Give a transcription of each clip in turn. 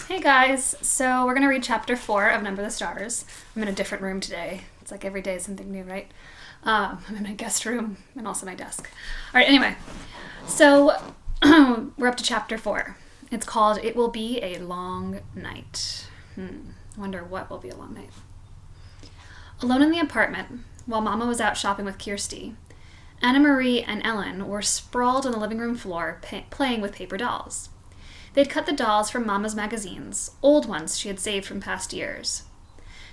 Hey guys, so we're gonna read chapter 4 of Number the Stars. I'm in a different room today. It's like every day is something new, right? I'm in my guest room and also my desk. All right, anyway, so we're up to chapter 4. It's called It Will Be a Long Night. I wonder what will be a long night. Alone in the apartment, while Mama was out shopping with Kirsty, Anna Marie and Ellen were sprawled on the living room floor playing with paper dolls. They'd cut the dolls from Mama's magazines, old ones she had saved from past years.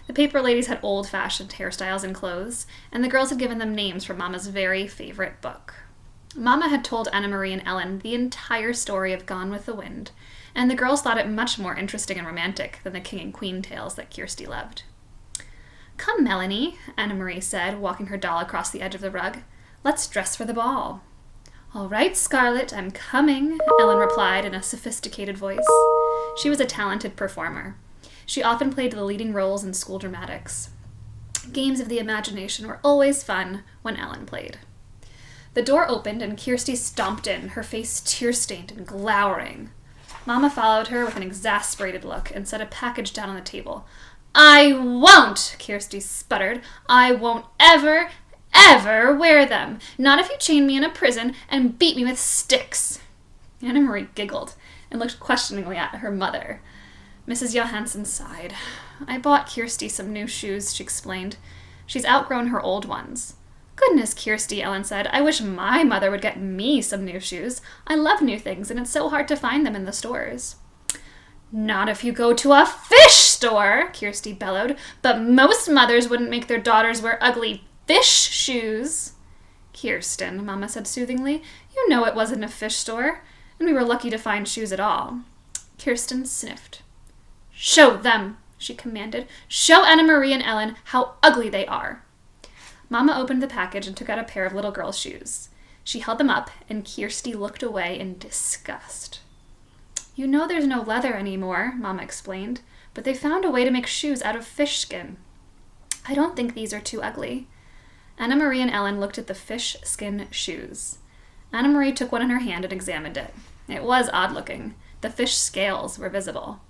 The paper ladies had old-fashioned hairstyles and clothes, and the girls had given them names from Mama's very favorite book. Mama had told Anna Marie and Ellen the entire story of Gone with the Wind, and the girls thought it much more interesting and romantic than the king and queen tales that Kirsty loved. "Come, Melanie," Anna Marie said, walking her doll across the edge of the rug. "Let's dress for the ball." "All right, Scarlett, I'm coming," Ellen replied in a sophisticated voice. She was a talented performer. She often played the leading roles in school dramatics. Games of the imagination were always fun when Ellen played. The door opened and Kirsty stomped in, her face tear-stained and glowering. Mama followed her with an exasperated look and set a package down on the table. "I won't," Kirsty sputtered. "I won't ever wear them. Not if you chain me in a prison and beat me with sticks." Anna Marie giggled and looked questioningly at her mother. Mrs. Johansson sighed. "I bought Kirsty some new shoes," she explained. "She's outgrown her old ones." "Goodness, Kirsty," Ellen said. "I wish my mother would get me some new shoes. I love new things, and it's so hard to find them in the stores." "Not if you go to a fish store," Kirsty bellowed. "But most mothers wouldn't make their daughters wear ugly fish shoes." "Kirsten," Mama said soothingly, "you know it wasn't a fish store, and we were lucky to find shoes at all." Kirsten sniffed. "Show them," she commanded. "Show Anna Marie and Ellen how ugly they are." Mama opened the package and took out a pair of little girl's shoes. She held them up, and Kirsty looked away in disgust. "You know there's no leather anymore," Mama explained, "but they found a way to make shoes out of fish skin. I don't think these are too ugly." Anna Marie and Ellen looked at the fish skin shoes. Anna Marie took one in her hand and examined it. It was odd-looking. The fish scales were visible.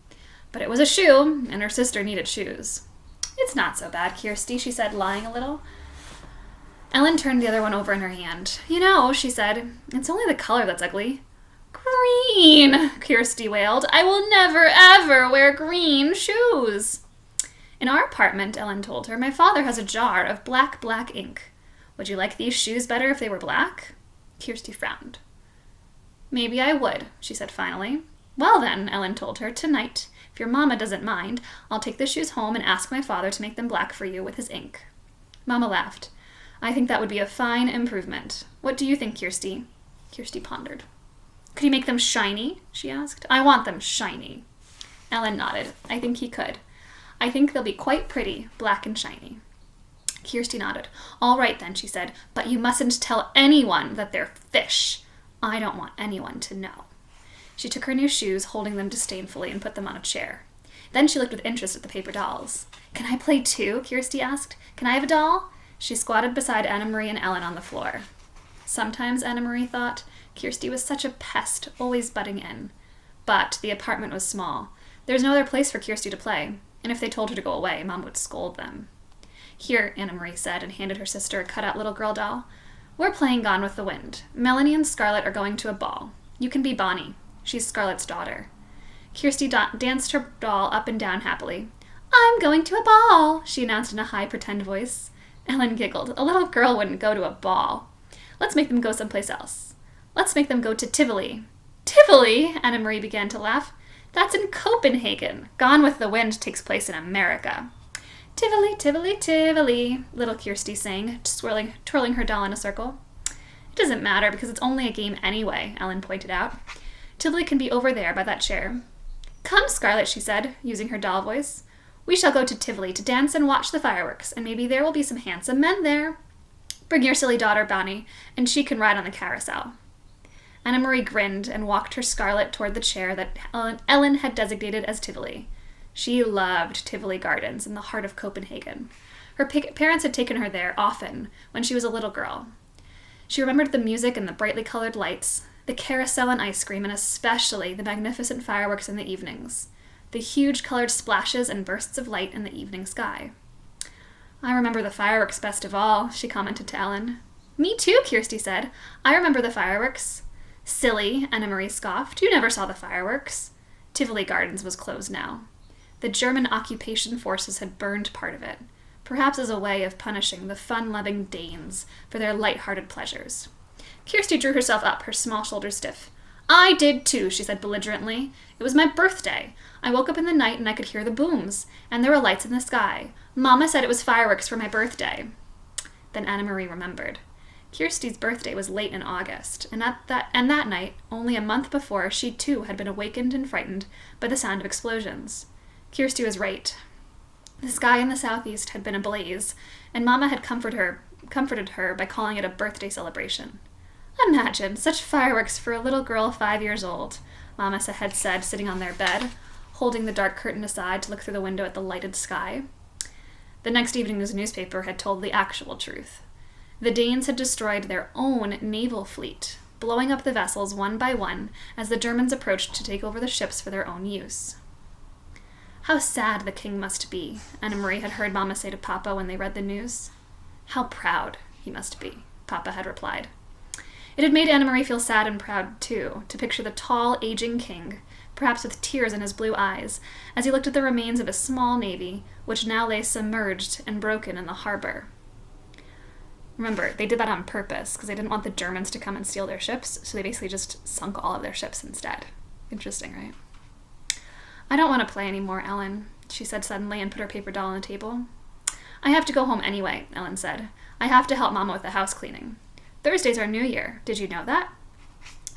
But it was a shoe, and her sister needed shoes. "It's not so bad, Kirsty," she said, lying a little. Ellen turned the other one over in her hand. "You know," she said, "it's only the color that's ugly." "Green!" Kirsty wailed. "I will never, ever wear green shoes." "In our apartment," Ellen told her, "my father has a jar of black ink. Would you like these shoes better if they were black?" Kirsty frowned. "Maybe I would," she said finally. "Well then," Ellen told her, "tonight, if your mama doesn't mind, I'll take the shoes home and ask my father to make them black for you with his ink." Mama laughed. "I think that would be a fine improvement. What do you think, Kirsty?" Kirsty pondered. "Could he make them shiny?" she asked. "I want them shiny." Ellen nodded. "I think he could. I think they'll be quite pretty, black and shiny." Kirsty nodded. "All right then," she said, "but you mustn't tell anyone that they're fish. I don't want anyone to know." She took her new shoes, holding them disdainfully, and put them on a chair. Then she looked with interest at the paper dolls. "Can I play too?" Kirsty asked. "Can I have a doll?" She squatted beside Anna Marie and Ellen on the floor. Sometimes, Anna Marie thought, Kirsty was such a pest, always butting in. But the apartment was small. There was no other place for Kirsty to play, and if they told her to go away, Mom would scold them. "Here," Anna Marie said, and handed her sister a cut-out little girl doll. "We're playing Gone with the Wind. Melanie and Scarlett are going to a ball. You can be Bonnie. She's Scarlett's daughter." Kirsty danced her doll up and down happily. "I'm going to a ball," she announced in a high pretend voice. Ellen giggled. A little girl wouldn't go to a ball. "Let's make them go someplace else. Let's make them go to Tivoli." "Tivoli?" Anna Marie began to laugh. "That's in Copenhagen. Gone with the Wind takes place in America." "Tivoli, Tivoli, Tivoli," little Kirsty sang, twirling her doll in a circle. "It doesn't matter because it's only a game anyway," Ellen pointed out. "Tivoli can be over there by that chair." "Come, Scarlett," she said, using her doll voice. "We shall go to Tivoli to dance and watch the fireworks, and maybe there will be some handsome men there. Bring your silly daughter, Bonnie, and she can ride on the carousel." Anna Marie grinned and walked her Scarlett toward the chair that Ellen had designated as Tivoli. She loved Tivoli Gardens in the heart of Copenhagen. Her parents had taken her there often when she was a little girl. She remembered the music and the brightly colored lights, the carousel and ice cream, and especially the magnificent fireworks in the evenings. the huge colored splashes and bursts of light in the evening sky. "I remember the fireworks best of all," she commented to Ellen. "Me too," Kirsty said. "I remember the fireworks." "Silly," Anna-Marie scoffed. "You never saw the fireworks." Tivoli Gardens was closed now. The German occupation forces had burned part of it, perhaps as a way of punishing the fun-loving Danes for their light-hearted pleasures. Kirsty drew herself up, her small shoulders stiff. "I did too," she said belligerently. "It was my birthday. I woke up in the night and I could hear the booms, and there were lights in the sky. Mama said it was fireworks for my birthday." Then Anna-Marie remembered. Kirsty's birthday was late in August, and that night, only a month before, she too had been awakened and frightened by the sound of explosions. Kirsty was right. The sky in the southeast had been ablaze, and Mama had comforted her by calling it a birthday celebration. "Imagine such fireworks for a little girl 5 years old," Mama had said, sitting on their bed, holding the dark curtain aside to look through the window at the lighted sky. The next evening's newspaper had told the actual truth. The Danes had destroyed their own naval fleet, blowing up the vessels one by one as the Germans approached to take over the ships for their own use. "How sad the king must be," Anna-Marie had heard Mama say to Papa when they read the news. "How proud he must be," Papa had replied. It had made Anna-Marie feel sad and proud, too, to picture the tall, aging king, perhaps with tears in his blue eyes, as he looked at the remains of a small navy, which now lay submerged and broken in the harbor. Remember, they did that on purpose, because they didn't want the Germans to come and steal their ships, so they basically just sunk all of their ships instead. Interesting, right? "I don't want to play anymore, Ellen," she said suddenly and put her paper doll on the table. "I have to go home anyway," Ellen said. "I have to help Mama with the house cleaning. Thursday's our New Year. Did you know that?"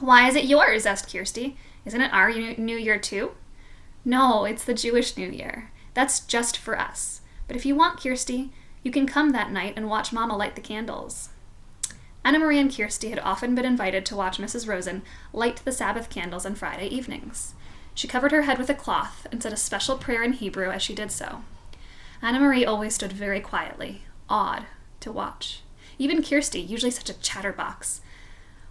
"Why is it yours?" asked Kirsty. "Isn't it our New Year too?" "No, it's the Jewish New Year. That's just for us. But if you want, Kirsty, you can come that night and watch Mama light the candles." Anna-Marie and Kirsty had often been invited to watch Mrs. Rosen light the Sabbath candles on Friday evenings. She covered her head with a cloth and said a special prayer in Hebrew as she did so. Anna-Marie always stood very quietly, awed, to watch. Even Kirsty, usually such a chatterbox,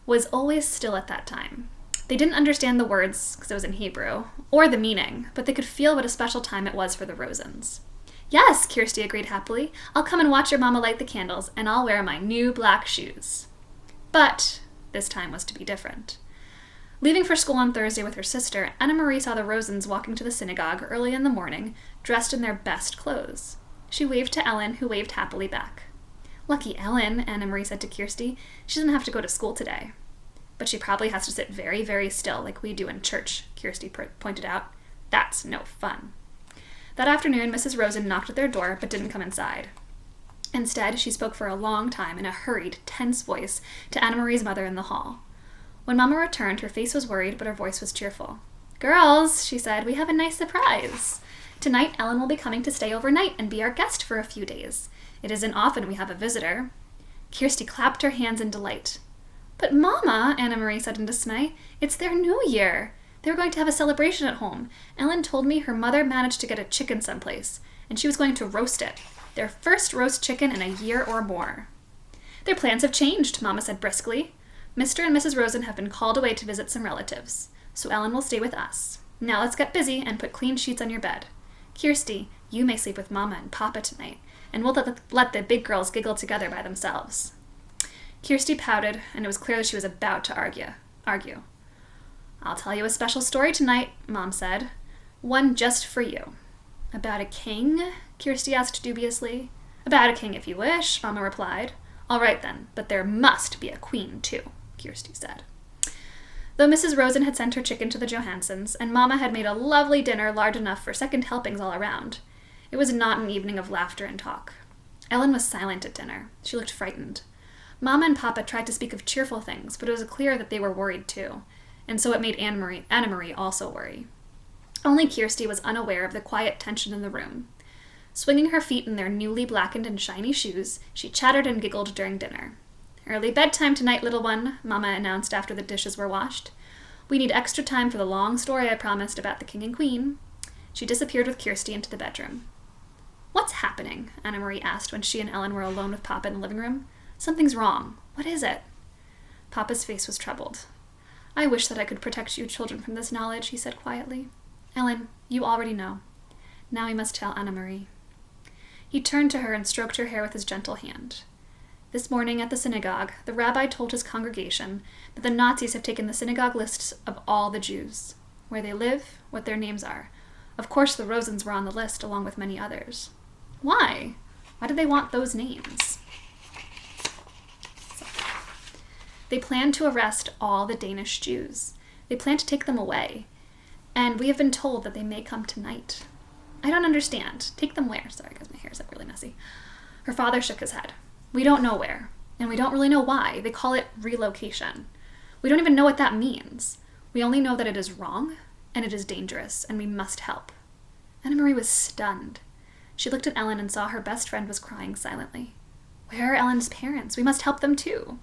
was always still at that time. They didn't understand the words, because it was in Hebrew, or the meaning, but they could feel what a special time it was for the Rosens. "Yes," Kirsty agreed happily. "I'll come and watch your Mama light the candles, and I'll wear my new black shoes." But this time was to be different. Leaving for school on Thursday with her sister, Anna-Marie saw the Rosens walking to the synagogue early in the morning, dressed in their best clothes. She waved to Ellen, who waved happily back. "Lucky Ellen," Anna-Marie said to Kirsty. "She doesn't have to go to school today." "But she probably has to sit very, very still like we do in church," Kirsty pointed out. "That's no fun." That afternoon, Mrs. Rosen knocked at their door but didn't come inside. Instead, she spoke for a long time in a hurried, tense voice to Anna-Marie's mother in the hall. When Mama returned, her face was worried, but her voice was cheerful. "Girls," she said, "we have a nice surprise. Tonight, Ellen will be coming to stay overnight and be our guest for a few days. It isn't often we have a visitor." Kirsty clapped her hands in delight. "But Mama," Anna-Marie said in dismay, "it's their New Year. They were going to have a celebration at home. Ellen told me her mother managed to get a chicken someplace, and she was going to roast it. Their first roast chicken in a year or more." "Their plans have changed," Mama said briskly. "Mr. and Mrs. Rosen have been called away to visit some relatives, so Ellen will stay with us. Now let's get busy and put clean sheets on your bed. Kirsty, you may sleep with Mama and Papa tonight, and we'll let the big girls giggle together by themselves." Kirsty pouted, and it was clear that she was about to argue. "I'll tell you a special story tonight," Mom said. "One just for you." "About a king?" Kirsty asked dubiously. "About a king if you wish," Mama replied. "All right then, but there must be a queen too," Kirsty said. Though Mrs. Rosen had sent her chicken to the Johansons, and Mama had made a lovely dinner large enough for second helpings all around, it was not an evening of laughter and talk. Ellen was silent at dinner. She looked frightened. Mama and Papa tried to speak of cheerful things, but it was clear that they were worried too, and so it made Anna-Marie also worry. Only Kirsty was unaware of the quiet tension in the room. Swinging her feet in their newly blackened and shiny shoes, she chattered and giggled during dinner. "Early bedtime tonight, little one," Mama announced after the dishes were washed. "We need extra time for the long story I promised about the king and queen." She disappeared with Kirsty into the bedroom. "What's happening?" Anna-Marie asked when she and Ellen were alone with Papa in the living room. "Something's wrong. What is it?" Papa's face was troubled. "I wish that I could protect you children from this knowledge," he said quietly. Ellen, you already know. Now we must tell Anna-Marie. He turned to her and stroked her hair with his gentle hand. This morning at the synagogue, the rabbi told his congregation that the Nazis have taken the synagogue lists of all the Jews, where they live, what their names are. Of course, the Rosens were on the list, along with many others. Why? Why did they want those names? They plan to arrest all the Danish Jews. They plan to take them away. And we have been told that they may come tonight. I don't understand. Take them where? Sorry, guys, my hair is like really messy. Her father shook his head. We don't know where. And we don't really know why. They call it relocation. We don't even know what that means. We only know that it is wrong, and it is dangerous, and we must help. Anna-Marie was stunned. She looked at Ellen and saw her best friend was crying silently. Where are Ellen's parents? We must help them too.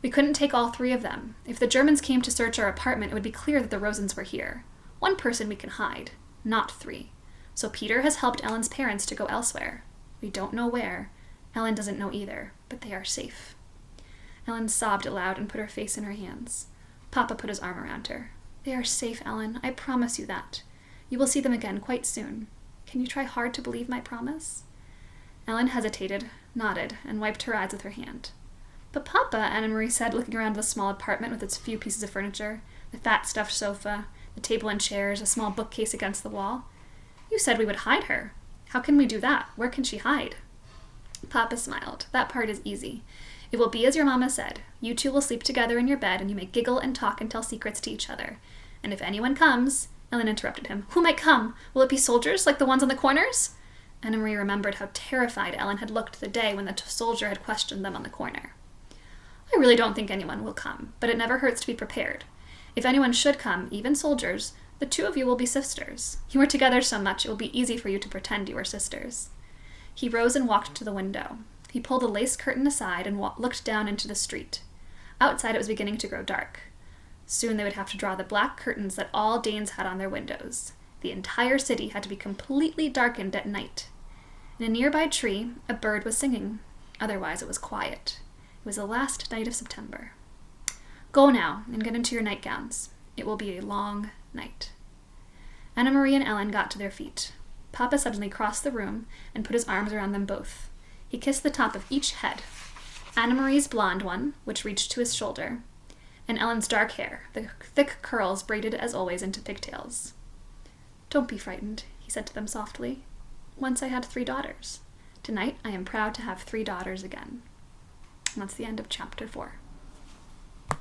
We couldn't take all 3 of them. If the Germans came to search our apartment, it would be clear that the Rosens were here. 1 person we can hide, not 3. So Peter has helped Ellen's parents to go elsewhere. We don't know where. Ellen doesn't know either, but they are safe. Ellen sobbed aloud and put her face in her hands. Papa put his arm around her. They are safe, Ellen. I promise you that. You will see them again quite soon. Can you try hard to believe my promise? Ellen hesitated, nodded, and wiped her eyes with her hand. But Papa, Anna-Marie said, looking around the small apartment with its few pieces of furniture, the fat stuffed sofa, the table and chairs, a small bookcase against the wall. You said we would hide her. How can we do that? Where can she hide? Papa smiled. That part is easy. It will be as your mama said. You 2 will sleep together in your bed, and you may giggle and talk and tell secrets to each other. And if anyone comes... Ellen interrupted him. Who might come? Will it be soldiers, like the ones on the corners? Anna-Marie remembered how terrified Ellen had looked the day when the soldier had questioned them on the corner. I really don't think anyone will come, but it never hurts to be prepared. If anyone should come, even soldiers, the 2 of you will be sisters. You are together so much, it will be easy for you to pretend you are sisters. He rose and walked to the window. He pulled a lace curtain aside and looked down into the street. Outside it was beginning to grow dark. Soon they would have to draw the black curtains that all Danes had on their windows. The entire city had to be completely darkened at night. In a nearby tree, a bird was singing. Otherwise it was quiet. It was the last night of September. Go now and get into your nightgowns. It will be a long night. Anna-Marie and Ellen got to their feet. Papa suddenly crossed the room and put his arms around them both. He kissed the top of each head. Anna-Marie's blonde one, which reached to his shoulder, and Ellen's dark hair, the thick curls braided as always into pigtails. Don't be frightened, he said to them softly. Once I had 3 daughters. Tonight I am proud to have 3 daughters again. And that's the end of chapter 4.